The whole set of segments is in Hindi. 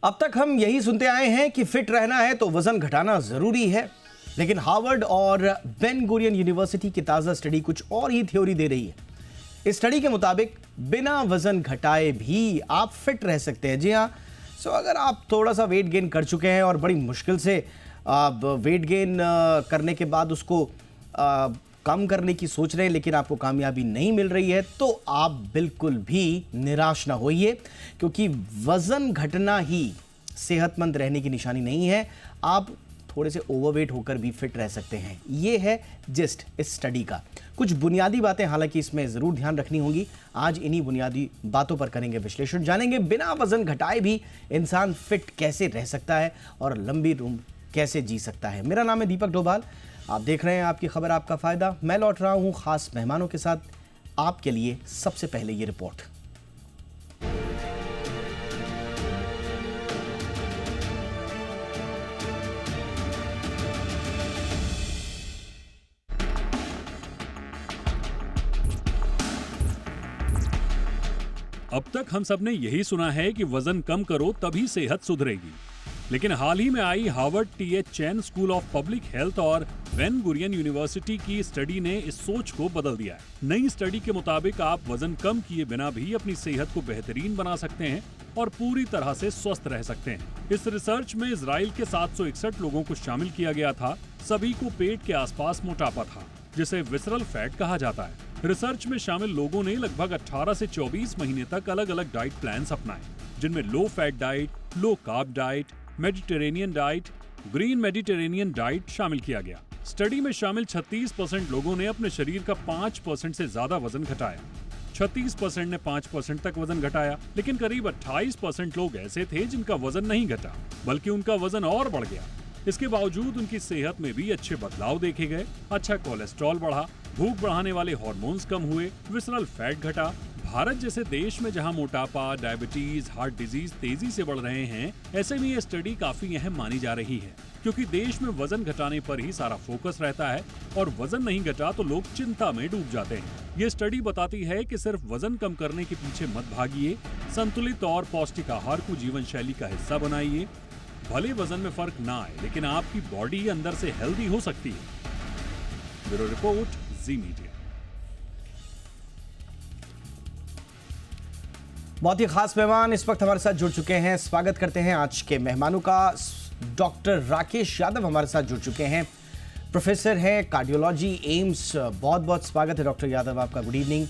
अब तक हम यही सुनते आए हैं कि फिट रहना है तो वजन घटाना जरूरी है, लेकिन हार्वर्ड और बेन गुरियन यूनिवर्सिटी की ताजा स्टडी कुछ और ही थ्योरी दे रही है। इस स्टडी के मुताबिक बिना वजन घटाए भी आप फिट रह सकते हैं। जी हाँ, अगर आप थोड़ा सा वेट गेन कर चुके हैं और बड़ी मुश्किल से आप वेट गेन करने के बाद उसको कम करने की सोच रहे हैं लेकिन आपको कामयाबी नहीं मिल रही है, तो आप बिल्कुल भी निराश ना होइए, क्योंकि वजन घटना ही सेहतमंद रहने की निशानी नहीं है। आप थोड़े से ओवरवेट होकर भी फिट रह सकते हैं। ये है जिस्ट इस स्टडी का। कुछ बुनियादी बातें हालांकि इसमें ज़रूर ध्यान रखनी होंगी। आज इन्हीं बुनियादी बातों पर करेंगे विश्लेषण, जानेंगे बिना वजन घटाए भी इंसान फिट कैसे रह सकता है और लंबी उम्र कैसे जी सकता है। मेरा नाम है दीपक डोभाल, आप देख रहे हैं आपकी खबर आपका फ़ायदा। मैं लौट रहा हूँ ख़ास मेहमानों के साथ। आपके लिए सबसे पहले ये रिपोर्ट। अब तक हम सब ने यही सुना है कि वजन कम करो तभी सेहत सुधरेगी, लेकिन हाल ही में आई Harvard TH. Chan school of public health और बेन गुरियन यूनिवर्सिटी की स्टडी ने इस सोच को बदल दिया है। नई स्टडी के मुताबिक आप वजन कम किए बिना भी अपनी सेहत को बेहतरीन बना सकते हैं और पूरी तरह से स्वस्थ रह सकते हैं। इस रिसर्च में इजराइल के 761 लोगों को शामिल किया गया था। सभी को पेट के आसपास मोटापा था, जिसे विसरल फैट कहा जाता है। रिसर्च में शामिल लोगों ने लगभग 18 से 24 महीने तक अलग अलग डाइट प्लान्स अपनाए, जिनमें low fat diet, low carb diet, Mediterranean diet, green Mediterranean diet शामिल किया गया। स्टडी में शामिल 36% लोगों ने अपने शरीर का 5% से ज्यादा वजन घटाया। 36% ने 5% तक वजन घटाया, लेकिन करीब 28% लोग ऐसे थे जिनका वजन नहीं घटा, बल्कि उनका वजन और बढ़ गया। इसके बावजूद उनकी सेहत में भी अच्छे बदलाव देखे गए। अच्छा कोलेस्ट्रॉल बढ़ा, भूख बढ़ाने वाले हार्मोन्स कम हुए, विसरल फैट घटा। भारत जैसे देश में जहां मोटापा, डायबिटीज, हार्ट डिजीज तेजी से बढ़ रहे हैं, ऐसे में ये स्टडी काफी अहम मानी जा रही है, क्योंकि देश में वजन घटाने पर ही सारा फोकस रहता है और वजन नहीं घटा तो लोग चिंता में डूब जाते हैं। ये स्टडी बताती है कि सिर्फ वजन कम करने के पीछे मत भागिए, संतुलित और पौष्टिक आहार को जीवन शैली का हिस्सा बनाइए। भले वजन में फर्क ना आए, लेकिन आपकी बॉडी अंदर से हेल्दी हो सकती है। ब्यूरो रिपोर्ट, जी मीडिया। बहुत ही खास मेहमान इस वक्त हमारे साथ जुड़ चुके हैं। स्वागत करते हैं आज के मेहमानों का। डॉक्टर राकेश यादव हमारे साथ जुड़ चुके हैं, प्रोफेसर हैं कार्डियोलॉजी, एम्स। बहुत बहुत स्वागत है डॉक्टर यादव आपका। Good evening.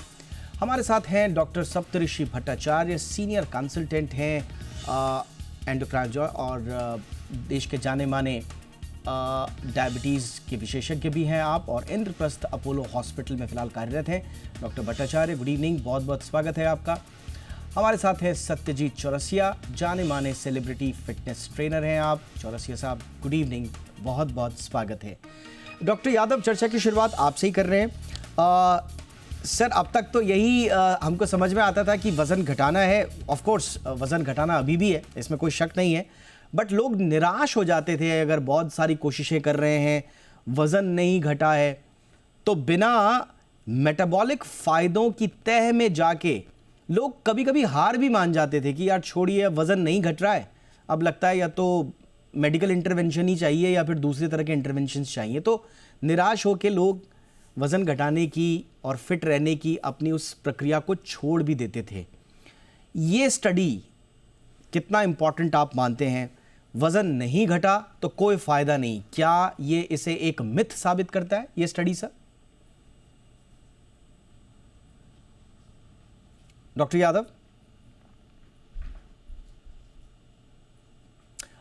हमारे साथ हैं डॉक्टर सप्तऋषि भट्टाचार्य, सीनियर कंसल्टेंट हैं एंडोक्राइनोलॉजी और देश के जाने माने डायबिटीज़ के विशेषज्ञ भी हैं आप, और इंद्रप्रस्थ अपोलो हॉस्पिटल में फिलहाल कार्यरत हैं। डॉक्टर भट्टाचार्य, गुड इवनिंग, बहुत बहुत स्वागत है आपका। हमारे साथ है सत्यजीत चौरसिया, जाने माने सेलिब्रिटी फिटनेस ट्रेनर हैं आप। चौरसिया साहब, गुड इवनिंग, बहुत बहुत स्वागत है। डॉक्टर यादव, चर्चा की शुरुआत आपसे ही कर रहे हैं। सर, अब तक तो यही हमको समझ में आता था कि वज़न घटाना है। ऑफ कोर्स वज़न घटाना अभी भी है, इसमें कोई शक नहीं है, बट लोग निराश हो जाते थे अगर बहुत सारी कोशिशें कर रहे हैं, वज़न नहीं घटा है, तो बिना मेटाबॉलिक फ़ायदों की तह में जाके लोग कभी कभी हार भी मान जाते थे कि यार छोड़िए, वज़न नहीं घट रहा है, अब लगता है या तो मेडिकल इंटरवेंशन ही चाहिए या फिर दूसरे तरह के इंटरवेंशन चाहिए। तो निराश होकर लोग वज़न घटाने की और फिट रहने की अपनी उस प्रक्रिया को छोड़ भी देते थे। ये स्टडी कितना इम्पॉर्टेंट आप मानते हैं? वज़न नहीं घटा तो कोई फ़ायदा नहीं, क्या ये इसे एक मिथ साबित करता है ये study sir? Doctor Yadav,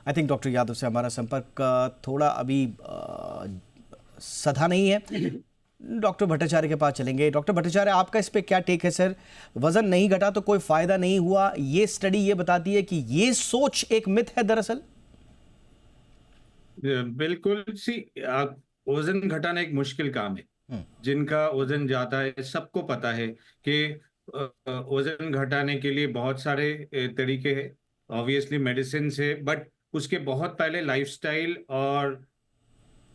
I think doctor Yadav से हमारा संपर्क थोड़ा अभी सधा नहीं है। डॉक्टर भट्टाचार्य के पास चलेंगे। डॉक्टर भट्टाचार्य, आपका इस पे क्या टेक है सर? वजन नहीं घटा तो कोई फायदा नहीं हुआ, ये स्टडी ये बताती है कि ये सोच एक मिथ है दरअसल। बिल्कुल सी। वजन घटाना एक मुश्किल काम है। जिनका वजन ज्यादा है सबको पता है कि वजन घटाने के लिए बहुत सारे तरीके हैं। ऑब्वियसली मेडिसिन से, बट उसके बहुत पहले लाइफस्टाइल और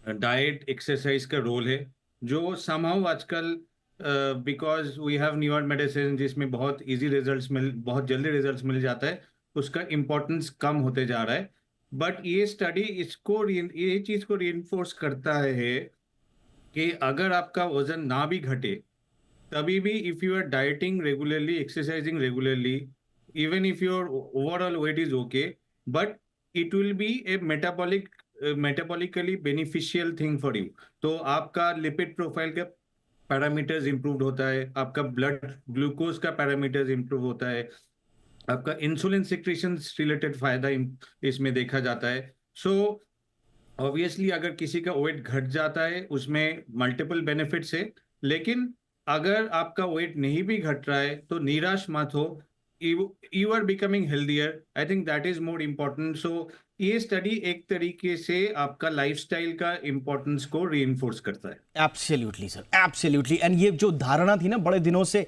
डाइट, एक्सरसाइज का रोल है, जो समहाउ आजकल because we have newer medicine जिसमें बहुत जल्दी रिजल्ट्स मिल जाता है, उसका इम्पोर्टेंस कम होते जा रहा है। बट ये स्टडी ये चीज को रिइंफोर्स करता है कि अगर आपका वजन ना भी घटे, तभी भी if you are dieting regularly, exercising regularly, even if your overall weight is okay, but it will be a metabolically beneficial thing for you. तो आपका लिपिड प्रोफाइल का पैरामीटर्स इंप्रूव होता है, आपका ब्लड ग्लूकोज का पैरामीटर्स इंप्रूव होता है, आपका इंसुलिन सिक्रीशन रिलेटेड फायदा इसमें देखा जाता है। सो ऑब्वियसली अगर किसी का वेट घट जाता है उसमें मल्टीपल बेनिफिट्स है, लेकिन अगर आपका वेट नहीं भी घट रहा है तो निराश मत हो, you are becoming healthier. I think that is more important. So ये स्टडी एक तरीके से आपका लाइफस्टाइल का इम्पोर्टेंस को रीइंफोर्स करता है। Absolutely sir, absolutely. एंड ये जो धारणा थी ना बड़े दिनों से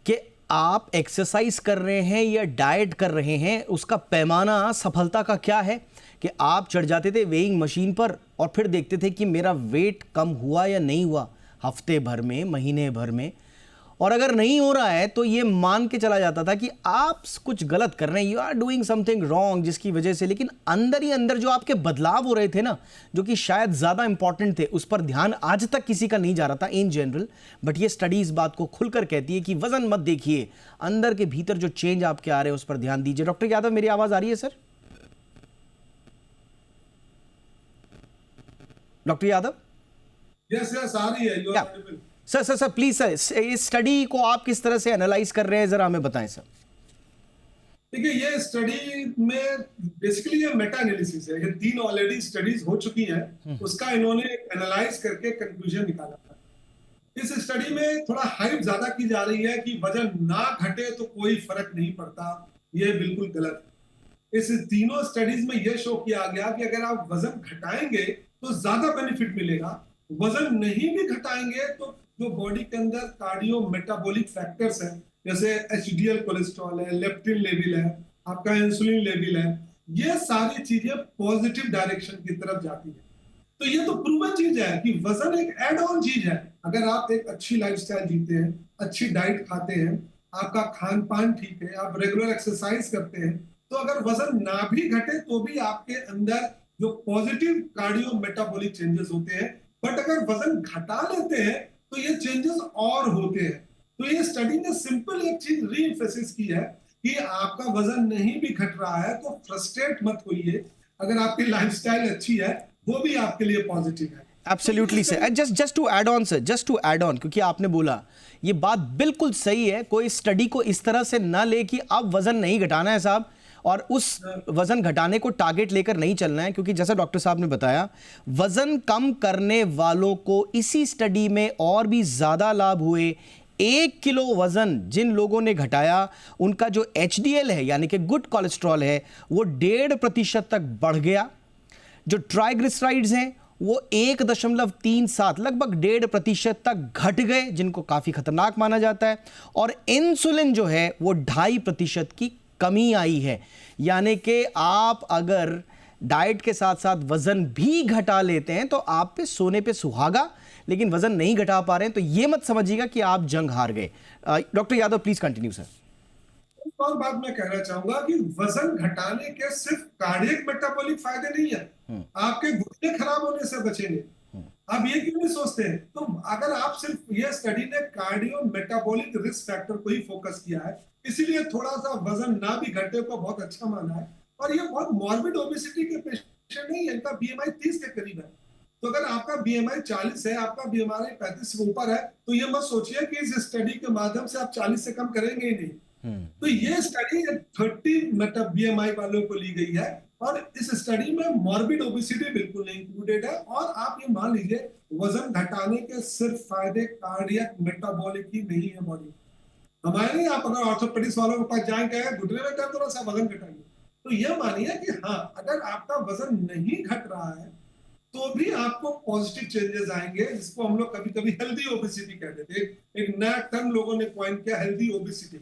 कि आप एक्सरसाइज कर रहे हैं या डाइट कर रहे हैं, उसका पैमाना सफलता का क्या है, कि आप चढ़ जाते थे वेइंग मशीन पर और फिर देखते थे कि मेरा वेट कम हुआ या नहीं हुआ हफ्ते भर में, महीने भर में, और अगर नहीं हो रहा है तो ये मान के चला जाता था कि आप कुछ गलत कर रहे हैं, you are doing something wrong, जिसकी वजह से, लेकिन अंदर ही अंदर जो आपके बदलाव हो रहे थे ना, जो कि शायद ज़्यादा इंपॉर्टेंट थे, उस पर ध्यान आज तक किसी का नहीं जा रहा था इन जनरल। बट ये स्टडी इस बात को खुलकर कहती है कि वजन मत देखिए, अंदर के भीतर जो चेंज आपके आ रहे हैं उस पर ध्यान दीजिए। डॉक्टर यादव, मेरी आवाज़ आ रही है sir? Doctor Yadav? Yes yes, आ रही है। क्या सर प्लीज सर, इस स्टडी को आप किस तरह से एनालाइज कर रहे हैं, जरा हमें बताएं सर। देखिए, ये स्टडी में बेसिकली ये मेटा एनालिसिस है। ये 3 ऑलरेडी स्टडीज हो चुकी हैं, उसका इन्होंने एनालाइज करके कंक्लूजन निकाला है। इस स्टडी में थोड़ा हाइप ज्यादा की जा रही है कि वजन ना घटे तो कोई फर्क नहीं पड़ता। ये बिल्कुल गलत है। इस तीनों स्टडीज में यह शो किया गया कि अगर आप वजन घटाएंगे तो ज्यादा बेनिफिट मिलेगा, वजन नहीं भी घटाएंगे तो जो बॉडी के अंदर कार्डियो मेटाबॉलिक फैक्टर्स हैं, जैसे एचडीएल कोलेस्ट्रॉल है, लेप्टिन लेवल है, आपका इंसुलिन लेवल है, ये सारी चीजें पॉजिटिव डायरेक्शन की तरफ जाती है। तो ये तो प्रूवन चीज है कि वजन एक एड ऑन चीज है। अगर आप एक अच्छी लाइफस्टाइल जीते हैं, अच्छी डाइट खाते हैं, आपका खान पान ठीक है, आप रेगुलर एक्सरसाइज करते हैं, तो अगर वजन ना भी घटे तो भी आपके अंदर जो पॉजिटिव कार्डियो मेटाबॉलिक चेंजेस होते हैं। बट अगर वजन घटा लेते हैं तो ये चेंजेस और होते हैं। तो ये स्टडी ने सिंपल एक चीज रीएम्फेसिस की है कि आपका वजन नहीं भी घट रहा है तो फ्रस्ट्रेट मत होइए। अगर आपकी लाइफस्टाइल अच्छी है वो भी आपके लिए पॉजिटिव है। Absolutely sir. Just to add on sir, just to add on, क्योंकि आपने बोला ये बात बिल्कुल सही है। कोई स्टडी को इस तरह से ना ले कि अब वजन नहीं घटाना है साहब, और उस वजन घटाने को टारगेट लेकर नहीं चलना है, क्योंकि जैसा डॉक्टर साहब ने बताया, वजन कम करने वालों को इसी स्टडी में और भी ज्यादा लाभ हुए। 1 किलो वजन जिन लोगों ने घटाया, उनका जो HDL है यानी कि गुड कोलेस्ट्रॉल है वो 1.5% तक बढ़ गया। जो ट्राइग्लिसराइड्स हैं वो 1.37 लगभग 1.5% तक घट गए, जिनको काफी खतरनाक माना जाता है। और इंसुलिन जो है वो 2.5% की कमी आई है। यानी कि आप अगर डाइट के साथ साथ वजन भी घटा लेते हैं तो आप पे सोने पे सुहागा, लेकिन वजन नहीं घटा पा रहे हैं तो ये मत समझिएगा कि आप जंग हार गए। Doctor Yadav please continue sir. एक और बात मैं कहना चाहूंगा कि वजन घटाने के सिर्फ कार्डियक मेटाबॉलिक फायदे नहीं है, आपके घुटने खराब होने से बचेंगे। आप ये क्यों नहीं सोचते हैं? तो अगर आप सिर्फ, ये स्टडी ने कार्डियो मेटाबॉलिक रिस्क फैक्टर को ही फोकस किया है, इसीलिए थोड़ा सा वजन ना भी घटे को बहुत अच्छा माना है। और ये बहुत मॉर्बिड ओबेसिटी के पेशेंट नहीं है, इनका BMI 30 के करीब है। तो अगर आपका BMI 40 है, आपका BMI 35 से ऊपर है, तो ये मत सोचिए कि इस स्टडी के माध्यम से आप 40 से कम करेंगे ही नहीं। तो ये स्टडी 30 BMI वालों को ली गई है, और इस स्टडी में मॉर्बिड ओबेसिटी बिल्कुल नहीं इंक्लूडेड है। और आप ये मान लीजिए, वजन घटाने के सिर्फ फायदे कार्डियक मेटाबॉलिक ही नहीं है बॉडी हमारे। नहीं, आप अगर ऑर्थोपेडिक्स वालों के पास जाएंगे, घुटने में दर्द थोड़ा सा वजन घटाएंगे, तो ये मानिए कि हाँ, अगर आपका वजन नहीं घट रहा है तो भी आपको पॉजिटिव चेंजेस आएंगे, जिसको हम लोग कभी कभी हेल्दी ओबेसिटी कहते थे। एक नया टर्म लोगों ने कॉइन किया, healthy obesity.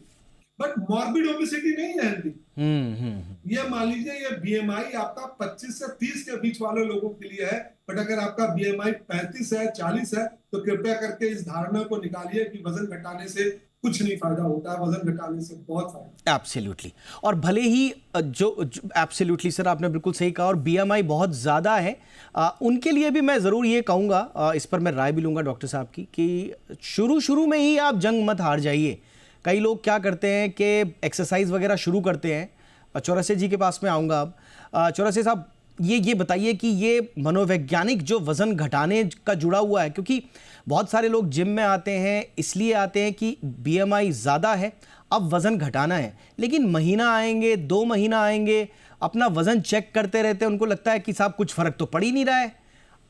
But morbid obesity नहीं है हेल्दी। ये मान लीजिए, ये BMI आपका 25 से 30 के बीच वाले लोगों के लिए है। बट अगर आपका BMI 35 है, 40 है, तो कृपया करके इस धारणा को निकालिए कि वजन घटाने से कुछ नहीं फायदा होता है, वजन घटाने से बहुत फायदा। एब्सोल्युटली। और भले ही जो एब्सोल्युटली सर, आपने बिल्कुल सही कहा, और बीएमआई बहुत ज़्यादा है, उनके लिए भी मैं ज़रूर ये कहूँगा, इस पर मैं राय भी लूँगा डॉक्टर साहब की, कि शुरू में ही आप जंग मत हार जाइए। कई लोग क्या करते हैं कि एक्सरसाइज वगैरह शुरू करते हैं। चौरसिया जी के पास में आऊँगा अब। चौरसिया साहब, ये बताइए कि ये मनोवैज्ञानिक जो वज़न घटाने का जुड़ा हुआ है, क्योंकि बहुत सारे लोग जिम में आते हैं इसलिए आते हैं कि बीएमआई ज़्यादा है, अब वज़न घटाना है, लेकिन महीना आएंगे, 2 महीना आएंगे, अपना वज़न चेक करते रहते हैं, उनको लगता है कि साहब कुछ फ़र्क तो पड़ ही नहीं रहा है,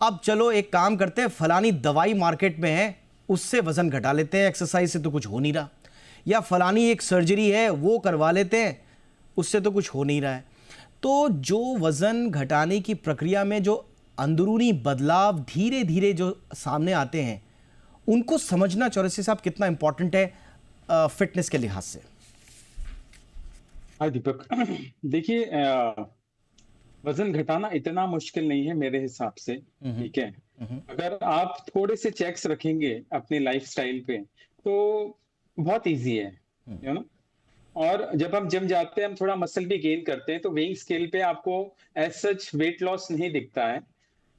अब चलो एक काम करते हैं, फलानी दवाई मार्केट में है, उससे वज़न घटा लेते हैं, एक्सरसाइज से तो कुछ हो नहीं रहा, या फलानी एक सर्जरी है वो करवा लेते हैं, उससे तो कुछ हो नहीं रहा है। तो जो वज़न घटाने की प्रक्रिया में जो अंदरूनी बदलाव धीरे धीरे जो सामने आते हैं, उनको समझना चौरसिया साहब कितना इंपॉर्टेंट है फिटनेस के लिहाज से? हाँ दीपक, देखिए, वजन घटाना इतना मुश्किल नहीं है मेरे हिसाब से, ठीक है। अगर आप थोड़े से चेक्स रखेंगे अपनी लाइफस्टाइल पे तो बहुत इजी है, यू नो। और जब हम जिम जाते हैं, हम थोड़ा मसल भी गेन करते हैं, तो वेइंग स्केल पे आपको एज सच वेट लॉस नहीं दिखता है,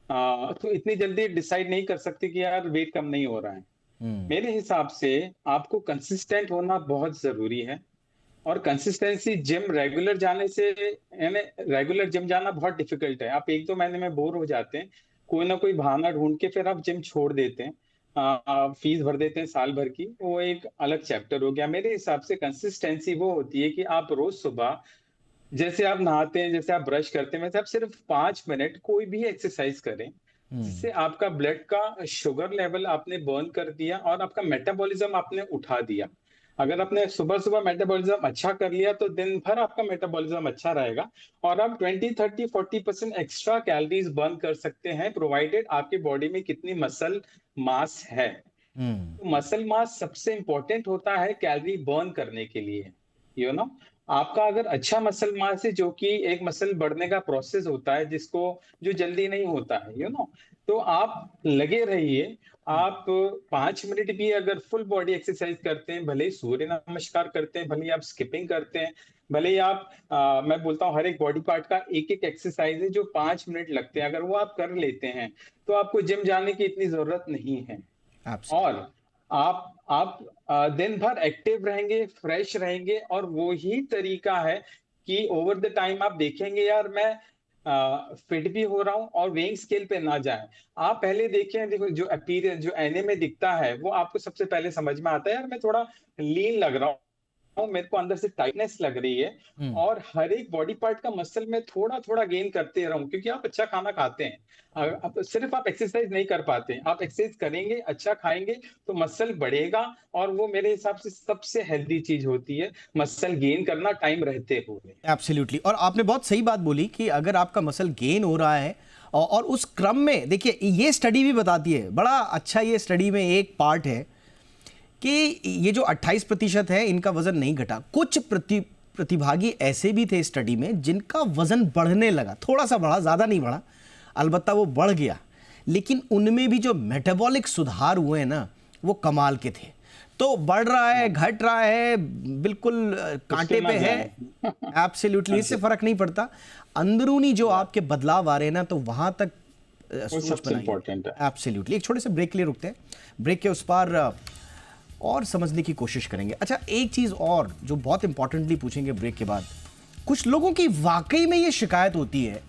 तो इतनी जल्दी डिसाइड नहीं कर सकते कि यार वेट कम नहीं हो रहा है। मेरे हिसाब से आपको कंसिस्टेंट होना बहुत जरूरी है, और कंसिस्टेंसी जिम रेगुलर जाने से, यानी रेगुलर जिम जाना बहुत डिफिकल्ट है। आप 1-2 महीने में बोर हो जाते हैं, कोई ना कोई बहाना ढूंढ के फिर आप जिम छोड़ देते हैं, फीस भर देते हैं साल भर की, वो एक अलग चैप्टर हो गया। मेरे हिसाब से कंसिस्टेंसी वो होती है कि आप रोज सुबह, जैसे आप नहाते हैं, जैसे आप ब्रश करते हैं, वैसे आप सिर्फ 5 मिनट कोई भी एक्सरसाइज करें, जिससे आपका ब्लड का शुगर लेवल आपने बर्न कर दिया और आपका मेटाबॉलिज्म आपने उठा दिया। अगर आपने सुबह सुबह मेटाबॉलिज्म अच्छा कर लिया तो दिन भर आपका मेटाबॉलिज्म अच्छा रहेगा, और आप 20, 30, 40% एक्स्ट्रा कैलोरीज बर्न कर सकते हैं, प्रोवाइडेड आपके बॉडी में कितनी मसल मास है। तो मसल मास सबसे इंपॉर्टेंट होता है कैलोरी बर्न करने के लिए, यू नो। आपका अगर अच्छा मसल मास है, जो कि एक मसल बढ़ने का प्रोसेस होता है, जो जल्दी नहीं होता है, यू नो, तो आप लगे रहिए। आप 5 मिनट भी अगर फुल बॉडी एक्सरसाइज करते हैं, भले ही सूर्य नमस्कार करते हैं, भले ही आप स्किपिंग करते हैं, भले ही आप मैं बोलता हूँ हर एक बॉडी पार्ट का एक एक एक्सरसाइज है जो 5 मिनट लगते हैं, अगर वो आप कर लेते हैं तो आपको जिम जाने की इतनी जरूरत नहीं है। और आप दिन भर एक्टिव रहेंगे, फ्रेश रहेंगे, और वो ही तरीका है कि ओवर द टाइम आप देखेंगे यार मैं फिट भी हो रहा हूँ और वेइंग स्केल पे ना जाए। आप पहले देखें, देखो जो अपीयरेंस, जो एने में दिखता है, वो आपको सबसे पहले समझ में आता है, यार मैं थोड़ा लीन लग रहा हूँ, मेरे को अंदर से टाइटनेस लग रही है, और हर एक बॉडी पार्ट का मसल में थोड़ा थोड़ा गेन करते रहूं, क्योंकि आप अच्छा खाना खाते हैं। सिर्फ आप एक्सरसाइज नहीं कर पाते, आप एक्सरसाइज करेंगे, अच्छा खाएंगे तो मसल बढ़ेगा, और वो मेरे हिसाब से सबसे हेल्दी चीज होती है, मसल गेन करना टाइम रहते हुए। एब्सोल्युटली। और आपने बहुत सही बात बोली कि अगर आपका मसल गेन हो रहा है और उस क्रम में, देखिए ये स्टडी भी बताती है, बड़ा अच्छा, ये स्टडी में एक पार्ट है कि ये जो 28% है इनका वजन नहीं घटा। कुछ प्रतिभागी ऐसे भी थे स्टडी में जिनका वजन बढ़ने लगा, थोड़ा सा बढ़ा, ज़्यादा नहीं बढ़ा, अलबत्ता वो बढ़ गया, लेकिन उनमें भी जो मेटाबॉलिक सुधार हुए हैं ना, वो कमाल के थे। तो बढ़ रहा है, घट रहा है, बिल्कुल कांटे पे है, एब्सोल्युटली, इससे फर्क नहीं पड़ता। अंदरूनी जो आपके बदलाव आ रहे हैं ना, तो वहां तक सबसे इंपॉर्टेंट है। एब्सोल्युटली। एक छोटे से ब्रेक के लिए रुकते हैं, ब्रेक के उस पार और समझने की कोशिश करेंगे। अच्छा, एक चीज़ और जो बहुत इंपॉर्टेंटली पूछेंगे ब्रेक के बाद, कुछ लोगों की वाकई में ये शिकायत होती है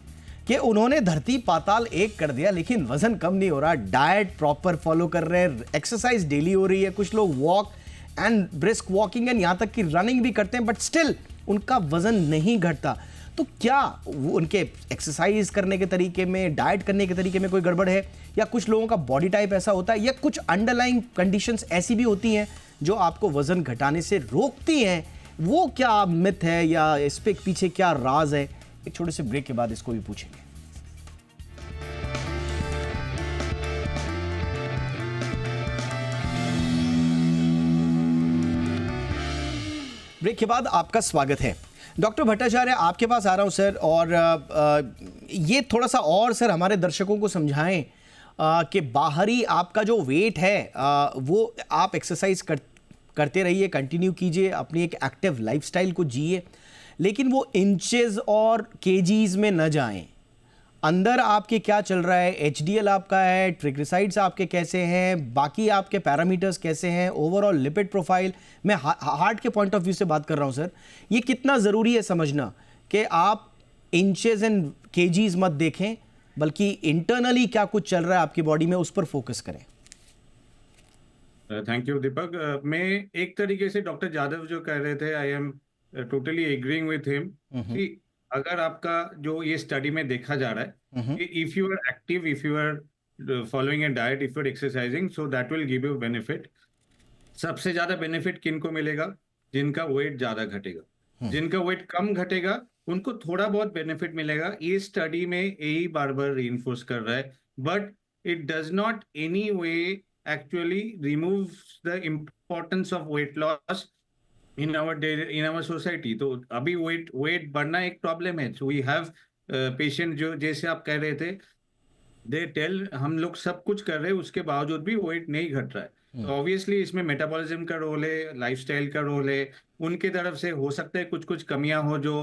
कि उन्होंने धरती पाताल एक कर दिया लेकिन वजन कम नहीं हो रहा, डाइट प्रॉपर फॉलो कर रहे हैं, एक्सरसाइज डेली हो रही है, कुछ लोग walk and brisk walking and यहाँ तक कि रनिंग भी करते हैं, बट स्टिल उनका वजन नहीं घटता। तो क्या उनके एक्सरसाइज करने के तरीके में, डाइट करने के तरीके में कोई गड़बड़ है, या कुछ लोगों का बॉडी टाइप ऐसा होता है, या कुछ अंडरलाइंग कंडीशंस ऐसी भी होती हैं जो आपको वजन घटाने से रोकती हैं? वो क्या मिथ है, या इस पे पीछे क्या राज है? एक छोटे से ब्रेक के बाद इसको भी पूछेंगे। ब्रेक के बाद आपका स्वागत है। डॉक्टर भट्टाचार्य, आपके पास आ रहा हूं सर, और ये थोड़ा सा और सर हमारे दर्शकों को समझाएं कि बाहरी आपका जो वेट है वो आप एक्सरसाइज करते रहिए, कंटिन्यू कीजिए, अपनी एक एक्टिव लाइफस्टाइल को जिए, लेकिन वो इंचेस और केजीज में न जाएं। अंदर आपके क्या चल रहा है, एचडीएल आपका है, ट्रिग्लिसराइड्स आपके कैसे हैं, बाकी आपके पैरामीटर्स कैसे हैं, ओवरऑल लिपिड प्रोफाइल, मैं हार्ट के पॉइंट ऑफ व्यू से बात कर रहा हूं सर, ये कितना ज़रूरी है समझना कि आप इंचेस एंड केजीज मत देखें, बल्कि इंटरनली क्या कुछ चल रहा है आपकी बॉडी में उस पर फोकस करें। थैंक यू दीपक। मैं एक तरीके से डॉक्टर जादव जो कह रहे थे, I am totally agreeing with him कि अगर आपका जो ये स्टडी में देखा जा रहा है कि if you are active, if you are following a diet, if you are exercising, so that will give you benefit. सबसे ज्यादा बेनिफिट किनको मिलेगा? जिनका वेट ज्यादा घटेगा। जिनका वेट कम घटेगा उनको थोड़ा बहुत बेनिफिट मिलेगा। ये स्टडी में यही बार बार रीइंफोर्स कर रहा है, but it does not any way actually removes the importance of weight loss in our society। तो अभी weight बढ़ना एक प्रॉब्लम है। so we have patient जो जैसे आप कह रहे थे, they tell हम लोग सब कुछ कर रहे हैं, उसके बावजूद भी weight नहीं घट रहा है। तो ऑब्वियसली इसमें मेटाबॉलिज्म का रोल है, लाइफस्टाइल का रोल है, उनके तरफ से हो सकता है कुछ कुछ कमियां हो जो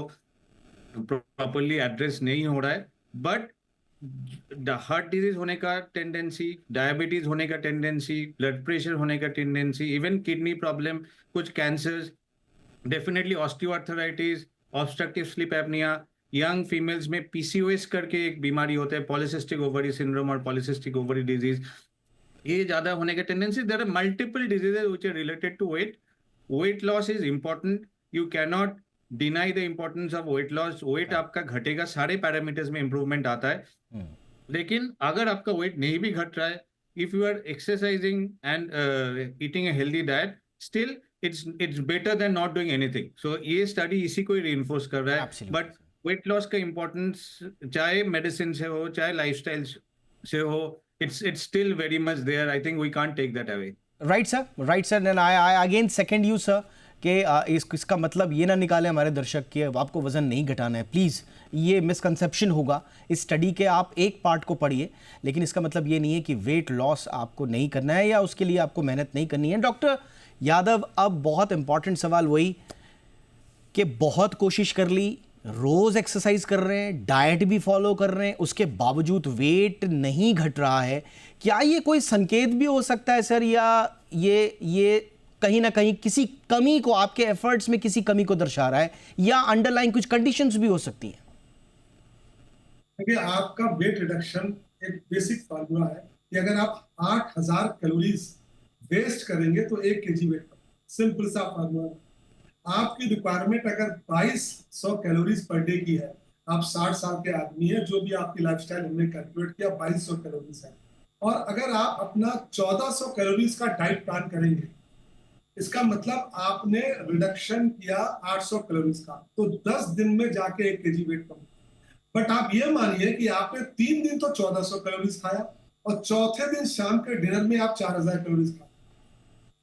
प्रॉपरली एड्रेस नहीं हो रहा है। बट हार्ट डिजीज होने का टेंडेंसी, डायबिटीज होने का टेंडेंसी, ब्लड प्रेशर होने का टेंडेंसी, इवन किडनी प्रॉब्लम, कुछ cancers, definitely osteoarthritis, obstructive sleep apnoea, young females में पीसीओएस करके एक बीमारी होता है, पॉलीसिस्टिक ओवरी सिंड्रोम और पॉलीसिस्टिक ओवरी डिजीज, ये ज्यादा होने का tendency. There are multiple diseases which are related to weight. Weight loss is important, you can not deny the importance of weight loss. Weight आपका घटेगा, सारे पैरामीटर्स में इंप्रूवमेंट आता है। लेकिन अगर आपका वेट नहीं भी घट रहा है, if you are exercising and eating a healthy diet, still it's better than not doing anything. So ये स्टडी इसी को ही रिइंफोर्स कर रहा है। बट वेट लॉस का इंपॉर्टेंस चाहे मेडिसिन से हो चाहे लाइफस्टाइल से हो, it's still very much there। I think we can't take that away। Right sir. And I again second you sir कि इसका मतलब ये ना निकाले हमारे दर्शक कि आपको वजन नहीं घटाना है। प्लीज़, ये मिसकंसेप्शन होगा। इस स्टडी के आप एक पार्ट को पढ़िए, लेकिन इसका मतलब ये नहीं है कि वेट लॉस आपको नहीं करना है या उसके लिए आपको मेहनत नहीं करनी है। डॉक्टर यादव, अब बहुत इंपॉर्टेंट सवाल वही कि बहुत कोशिश कर ली, रोज एक्सरसाइज कर रहे हैं, डाइट भी फॉलो कर रहे हैं, उसके बावजूद वेट नहीं घट रहा है, क्या ये कोई संकेत भी हो सकता है सर, या ये कहीं ना कहीं किसी कमी को, आपके एफर्ट्स में किसी कमी को दर्शा रहा है, या अंडरलाइन कुछ कंडीशंस भी हो सकती हैं? देखिए, आपका वेट रिडक्शन एक बेसिक फार्मूला है कि अगर आप 8000 कैलोरीज वेस्ट करेंगे तो 1 केजी वेट कम। सिंपल सा फार्मूला। आपकी रिक्वायरमेंट अगर 2200 कैलोरीज पर डे की है, आप 60 साल के आदमी है, जो भी आपकी लाइफस्टाइल हमने कैलकुलेट किया 2200 कैलोरीज है, और अगर आप अपना 1400 कैलोरीज का डाइट प्लान करेंगे, इसका मतलब आपने रिडक्शन किया 800 कैलोरीज का, तो 10 दिन में जाके 1 केजी वेट कम। बट आप ये मानिए कि आपने 3 दिन तो 1400 कैलोरीज खाया और चौथे दिन शाम के डिनर में आप 4000 कैलोरीज खाया।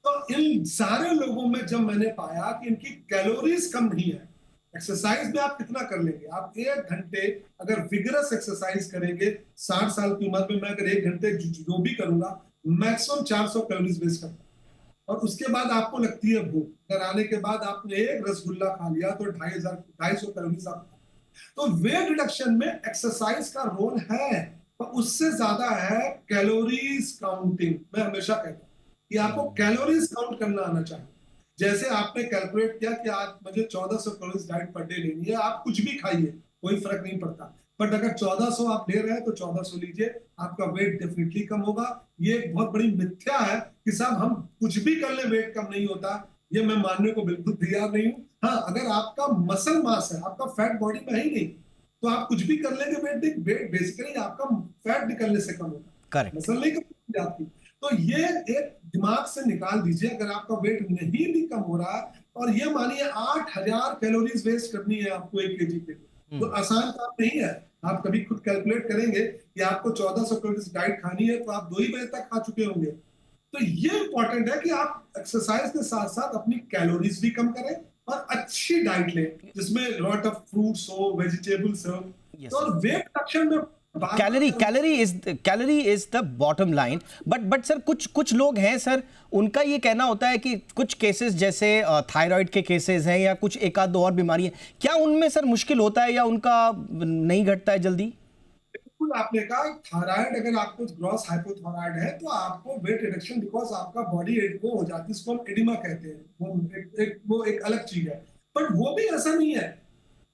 तो इन सारे लोगों में जब मैंने पाया कि इनकी कैलोरीज कम नहीं है, एक्सरसाइज में आप कितना कर लेंगे, आप 1 घंटे अगर विगरस एक्सरसाइज करेंगे, 60 साल की उम्र में मैं अगर 1 घंटे जो भी करूंगा, मैक्सिमम 400 कैलोरीज वेस्ट करता हूं। और उसके बाद आपको लगती है भूख, घर आने के बाद आपने एक रसगुल्ला खा लिया तो 250 कैलोरीज आप। तो वेट रिडक्शन में एक्सरसाइज का रोल है, पर उससे ज्यादा है कैलोरीज काउंटिंग। मैं हमेशा कहता हूं कि आपको कैलोरीज काउंट करना आना चाहिए। जैसे आपने कैलकुलेट किया कि आज मुझे 1400 कैलोरीज डाइट पर डे लेनी है, आप कुछ भी खाइए, कोई फर्क नहीं पड़ता। बट अगर 1400 आप ले रहे हैं तो 1400 लीजिए, आपका वेट डेफिनेटली कम होगा। ये एक बहुत बड़ी मिथ्या है कि साहब हम कुछ भी कर ले वेट कम नहीं होता, ये मैं मानने को बिल्कुल तैयार नहीं हूँ। हाँ, अगर आपका मसल मास है, आपका फैट बॉडी में है ही नहीं, तो आप कुछ भी कर लेंगे, वेट बेसिकली आपका फैट निकलने से कम होगा, मसल नहीं कम आपकी। तो ये एक दिमाग से निकाल दीजिए। अगर आपका वेट नहीं भी कम हो रहा है और ये मानिए 8000 कैलोरीज वेस्ट करनी है आपको 1 केजी के लिए, तो आसान काम नहीं है। आप कभी खुद कैलकुलेट करेंगे कि आपको 1400 कैलोरीज डाइट खानी है, तो आप 2 ही बजे तक खा चुके होंगे। तो ये इंपॉर्टेंट है कि आप एक्सरसाइज के साथ साथ अपनी कैलोरीज भी कम करें और अच्छी डाइट लें, जिसमें लॉट ऑफ फ्रूट्स हो, वेजिटेबल्स हो। तो वेट रिडक्शन में calorie is the bottom line, but sir कुछ लोग हैं सर, उनका ये कहना होता है कि कुछ केसेस जैसे थायराइड के केसेस हैं या कुछ एक आध दो और बीमारी है, क्या उनमें सर मुश्किल होता है या उनका नहीं घटता है जल्दी? बिल्कुल आपने कहा, थायराइड अगर आपको ग्रॉस हाइपोथायराइड है तो आपको वेट रिडक्शन, बिकॉज आपका बॉडी वो हो जाती है, इसको हम एडिमा कहते हैं, वो एक अलग चीज है। बट वो भी ऐसा नहीं है।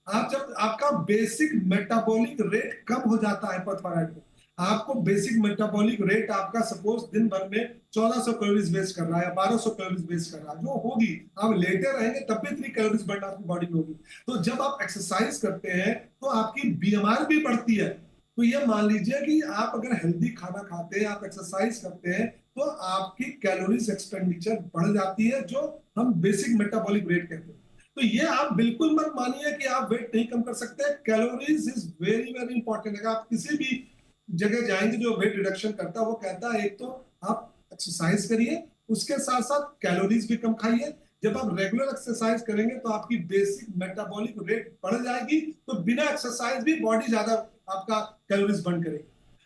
आप जब आपका बेसिक मेटाबॉलिक रेट कम हो जाता है हाइपोथायराइड में, आपको बेसिक मेटाबॉलिक रेट आपका सपोज दिन भर में 1400 कैलोरीज वेस्ट कर रहा है या 1200 कैलोरीज वेस्ट कर रहा है, जो होगी आप लेटे रहेंगे तब भी इतनी कैलोरीज बर्न आपकी बॉडी में होगी। तो जब आप एक्सरसाइज करते हैं तो आपकी बीएमआर भी बढ़ती है। तो ये मान लीजिए कि आप अगर हेल्दी खाना खाते हैं, आप एक्सरसाइज करते हैं, तो आपकी कैलोरीज एक्सपेंडिचर बढ़ जाती है, जो हम बेसिक मेटाबॉलिक रेट कहते हैं। तो ये आप बिल्कुल मत मानिए कि आप वेट नहीं कम कर सकते। Calories is very very important. अगर आप किसी भी जगह जाएंगे जो वेट रिडक्शन करता है, वो कहता है एक तो आप एक्सरसाइज करिए, उसके साथ साथ कैलोरीज भी कम खाइए। जब आप रेगुलर एक्सरसाइज करेंगे तो आपकी बेसिक मेटाबॉलिक रेट बढ़ जाएगी, तो बिना एक्सरसाइज भी बॉडी ज्यादा आपका कैलोरीज बर्न करेगी।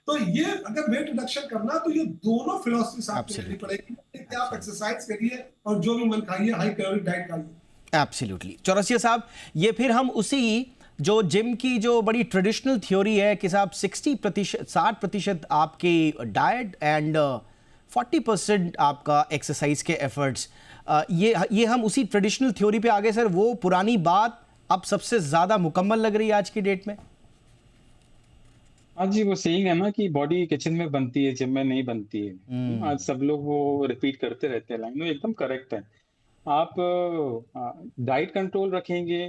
तो ये अगर वेट रिडक्शन करना, तो ये दोनों फिलॉसफीज आपको लेनी पड़ेगी कि आप एक्सरसाइज करिए और जो भी मन खाइए, हाई कैलोरी डाइट खाइए। एब्सोल्युटली। चौरसिया साहब, ये फिर हम उसी जो जिम की जो बड़ी ट्रेडिशनल थ्योरी है कि साहब 60% आपकी डाइट एंड 40% आपका एक्सरसाइज के एफर्ट्स, ये हम उसी ट्रेडिशनल थ्योरी पे आ गए सर। वो पुरानी बात अब सबसे ज्यादा मुकम्मल लग रही है आज की डेट में। हाँ जी, वो सेइंग है ना कि बॉडी किचन में बनती है, जिम में नहीं बनती है। आज सब लोग वो रिपीट करते रहते हैं लाइन, वो एकदम करेक्ट है। आप डाइट कंट्रोल रखेंगे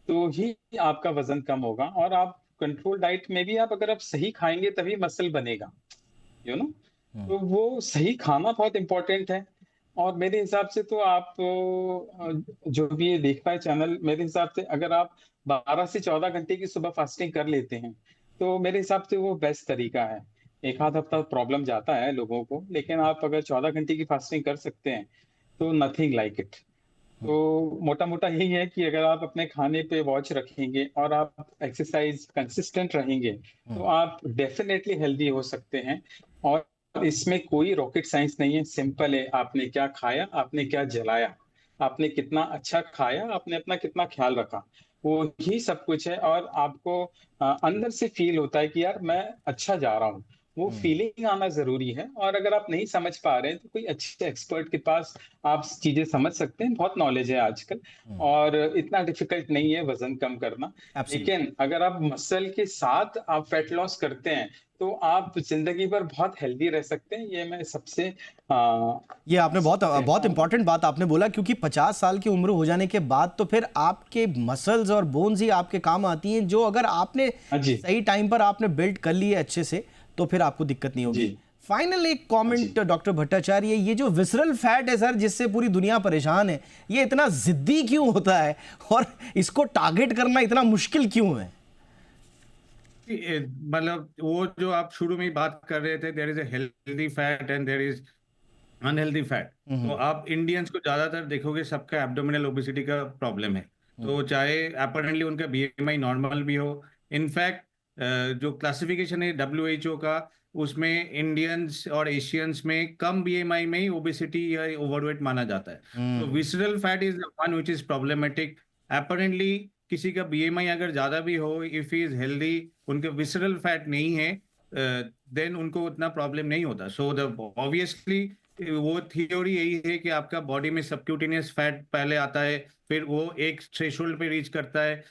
तो ही आपका वजन कम होगा, और आप कंट्रोल डाइट में भी अगर आप सही खाएंगे तभी मसल बनेगा, यू नो। तो वो सही खाना बहुत इंपॉर्टेंट है। और मेरे हिसाब से तो आप जो भी ये देख पाए चैनल, मेरे हिसाब से अगर आप 12 से 14 घंटे की सुबह फास्टिंग कर लेते हैं तो मेरे हिसाब से वो बेस्ट तरीका है। एक आध हफ्ता प्रॉब्लम जाता है लोगों को, लेकिन आप अगर 14 घंटे की फास्टिंग कर सकते हैं तो नथिंग लाइक इट। तो मोटा मोटा यही है कि अगर आप अपने खाने पे वॉच रखेंगे और आप एक्सरसाइज कंसिस्टेंट रहेंगे तो आप डेफिनेटली हेल्दी हो सकते हैं। और इसमें कोई रॉकेट साइंस नहीं है, सिंपल है। आपने क्या खाया, आपने क्या जलाया, आपने कितना अच्छा खाया, आपने अपना कितना ख्याल रखा, वो ही सब कुछ है। और आपको अंदर से फील होता है कि यार मैं अच्छा जा रहा हूँ, वो फीलिंग आना जरूरी है। और अगर आप नहीं समझ पा रहे हैं तो कोई अच्छे एक्सपर्ट के पास आप चीजें समझ सकते हैं, बहुत नॉलेज है आजकल, और इतना डिफिकल्ट नहीं है वजन कम करना। लेकिन अगर आप मसल के साथ आप फैट लॉस करते हैं तो आप जिंदगी भर बहुत हेल्दी रह सकते हैं। ये मैं सबसे ये आपने बहुत इंपॉर्टेंट बात आपने बोला, क्योंकि 50 साल की उम्र हो जाने के बाद तो फिर आपके मसल्स और बोन्स ही आपके काम आती हैं, जो अगर आपने सही टाइम पर आपने बिल्ड कर लिए अच्छे से तो फिर आपको दिक्कत नहीं होगी। फाइनल एक कमेंट डॉक्टर भट्टाचार्य, ये जो विसरल फैट है सर, जिससे पूरी दुनिया परेशान है, ये इतना जिद्दी क्यों होता है और इसको टारगेट करना इतना मुश्किल क्यों है? मतलब वो जो आप शुरू में ही बात कर रहे थे, there is a healthy fat and there is unhealthy fat. तो आप इंडियंस को ज्यादातर देखोगे, सबका एब्डोमिनल ओबेसिटी का प्रॉब्लम है। तो चाहे अपरेंटली उनका बीएमआई नॉर्मल भी हो, इनफैक्ट जो क्लासिफिकेशन है WHO का, उसमें इंडियंस और एशियंस में कम बीएमआई में ही ओबेसिटी या ओवरवेट माना जाता है। तो visceral fat is the one which is problematic. Apparently किसी का बीएमआई अगर ज्यादा भी हो, इफ ही इज हेल्दी, उनके विसरल फैट नहीं है, देन उनको उतना प्रॉब्लम नहीं होता। सो द ऑब्वियसली वो थ्योरी यही है कि आपका बॉडी में सबक्यूटेनियस फैट पहले आता है, फिर वो एक थ्रेशोल्ड पे रीच करता है,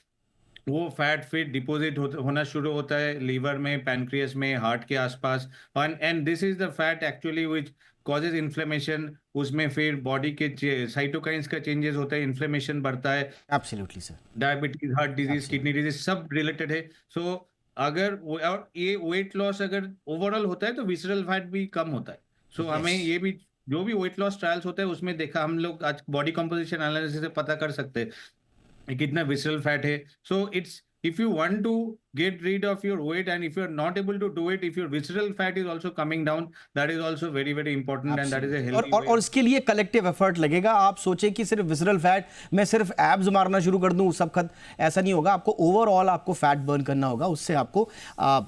वो फैट फिर डिपॉजिट होना शुरू होता है लीवर में, पैनक्रियास में, हार्ट के आसपास, and this is the fat actually which causes inflammation. उसमें फिर बॉडी के साइटोकाइंस का चेंजेस होता है, इन्फ्लेमेशन बढ़ता है। Absolutely sir. Diabetes, heart disease, kidney disease सब रिलेटेड है। सो अगर और ये वेट लॉस अगर ओवरऑल होता है तो विसरल फैट भी कम होता है। सो हमें ये भी, जो भी वेट लॉस ट्रायल्स होते हैं उसमें देखा, हम लोग आज बॉडी कंपोजिशन एनालिसिस से पता कर सकते हैं कितना विसरल फैट है। So it's, if you want to get rid of your weight, and if you're not able to do it, if your visceral fat is also coming down, that is also very very important, and that is a healthy और इसके लिए कलेक्टिव एफर्ट लगेगा। आप सोचें कि सिर्फ विसरल फैट, मैं सिर्फ एब्स मारना शुरू कर दूं सब खत, ऐसा नहीं होगा। आपको ओवरऑल आपको फैट बर्न करना होगा, उससे आपको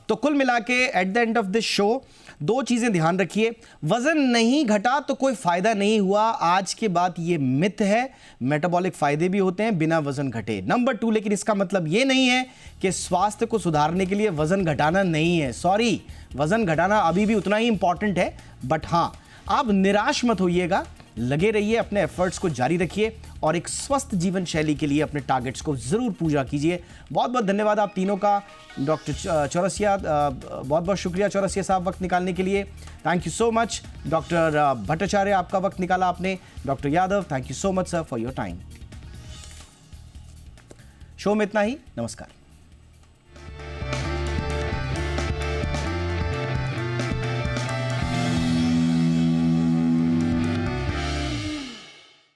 तो कुल मिला के at the end of this show 2 चीजें ध्यान रखिए। वजन नहीं घटा तो कोई फायदा नहीं हुआ, आज के बाद ये मिथ है। मेटाबॉलिक फायदे भी होते हैं बिना वजन घटे। नंबर 2, लेकिन इसका मतलब ये नहीं है कि स्वास्थ्य को सुधारने के लिए वजन घटाना नहीं है। सॉरी, वजन घटाना अभी भी उतना ही इंपॉर्टेंट है, बट हाँ, आप निराश मत होइएगा, लगे रहिए, अपने एफर्ट्स को जारी रखिए और एक स्वस्थ जीवन शैली के लिए अपने टारगेट्स को जरूर पूरा कीजिए। बहुत बहुत धन्यवाद आप तीनों का। डॉक्टर चौरसिया, बहुत बहुत शुक्रिया चौरसिया साहब वक्त निकालने के लिए, thank you so much. Doctor Bhattacharya, आपका वक्त निकाला आपने। Doctor Yadav, thank you so much sir for your time. Show में इतना ही, नमस्कार।